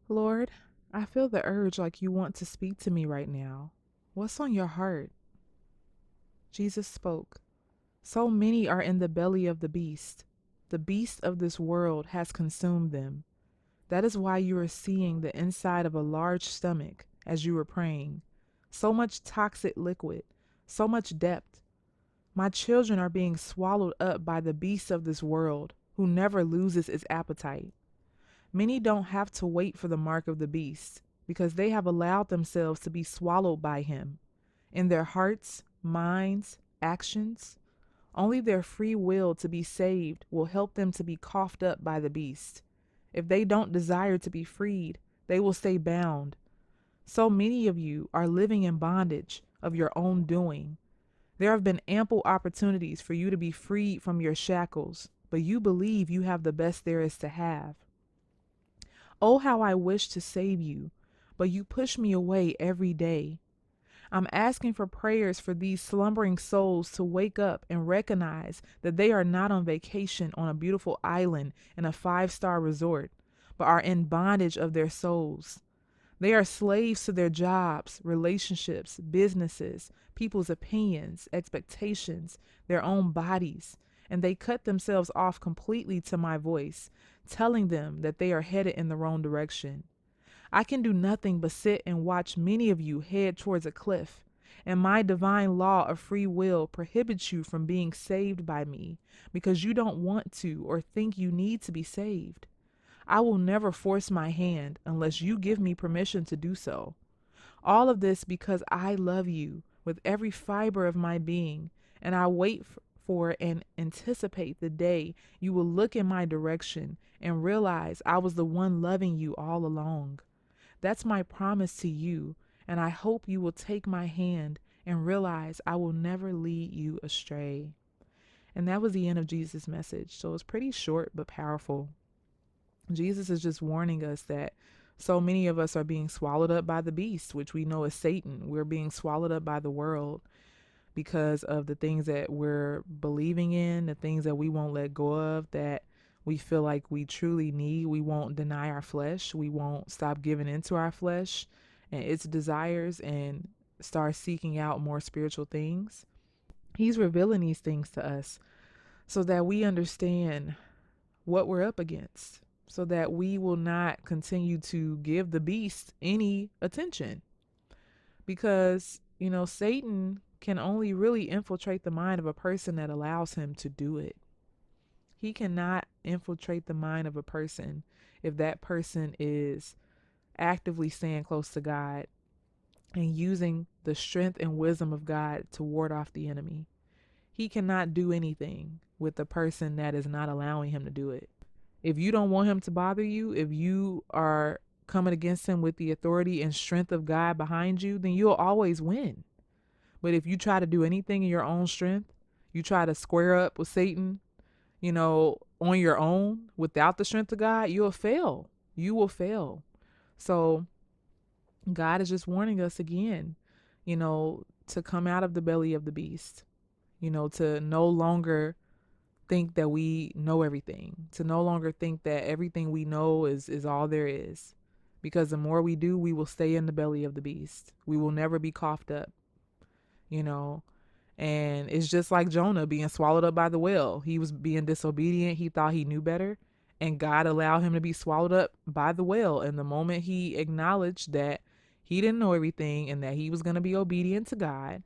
Lord, I feel the urge like you want to speak to me right now. What's on your heart? Jesus spoke. So many are in the belly of the beast. The beast of this world has consumed them. That is why you are seeing the inside of a large stomach as you were praying. So much toxic liquid, so much depth. My children are being swallowed up by the beast of this world, who never loses its appetite. Many don't have to wait for the mark of the beast because they have allowed themselves to be swallowed by him. In their hearts, minds, actions, only their free will to be saved will help them to be coughed up by the beast. If they don't desire to be freed, they will stay bound. So many of you are living in bondage of your own doing. There have been ample opportunities for you to be freed from your shackles, but you believe you have the best there is to have. Oh, how I wish to save you, but you push me away every day. I'm asking for prayers for these slumbering souls to wake up and recognize that they are not on vacation on a beautiful island in a 5-star resort, but are in bondage of their souls. They are slaves to their jobs, relationships, businesses, people's opinions, expectations, their own bodies, and they cut themselves off completely to my voice, telling them that they are headed in the wrong direction. I can do nothing but sit and watch many of you head towards a cliff, and my divine law of free will prohibits you from being saved by me because you don't want to or think you need to be saved. I will never force my hand unless you give me permission to do so. All of this because I love you with every fiber of my being, and I wait for and anticipate the day you will look in my direction and realize I was the one loving you all along. That's my promise to you, and I hope you will take my hand and realize I will never lead you astray. And that was the end of Jesus' message. So it's pretty short but powerful. Jesus is just warning us that so many of us are being swallowed up by the beast, which we know is Satan. We're being swallowed up by the world because of the things that we're believing in, the things that we won't let go of, that we feel like we truly need. We won't deny our flesh. We won't stop giving into our flesh and its desires and start seeking out more spiritual things. He's revealing these things to us so that we understand what we're up against, so that we will not continue to give the beast any attention. Because, Satan can only really infiltrate the mind of a person that allows him to do it. He cannot infiltrate the mind of a person if that person is actively staying close to God and using the strength and wisdom of God to ward off the enemy. He cannot do anything with the person that is not allowing him to do it. If you don't want him to bother you, if you are coming against him with the authority and strength of God behind you, then you'll always win. But if you try to do anything in your own strength, you try to square up with Satan, on your own without the strength of God, you'll fail. You will fail. So God is just warning us again, to come out of the belly of the beast, to no longer think that we know everything, to no longer think that everything we know is all there is. Because the more we do, we will stay in the belly of the beast. We will never be coughed up, you know. And it's just like Jonah being swallowed up by the whale. He was being disobedient. He thought he knew better. And God allowed him to be swallowed up by the whale. And the moment he acknowledged that he didn't know everything and that he was going to be obedient to God,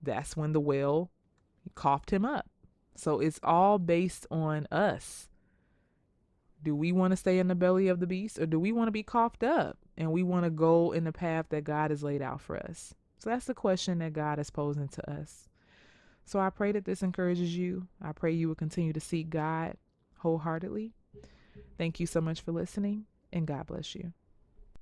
that's when the whale coughed him up. So it's all based on us. Do we want to stay in the belly of the beast, or do we want to be coughed up and we want to go in the path that God has laid out for us? So that's the question that God is posing to us. So I pray that this encourages you. I pray you will continue to seek God wholeheartedly. Thank you so much for listening, and God bless you.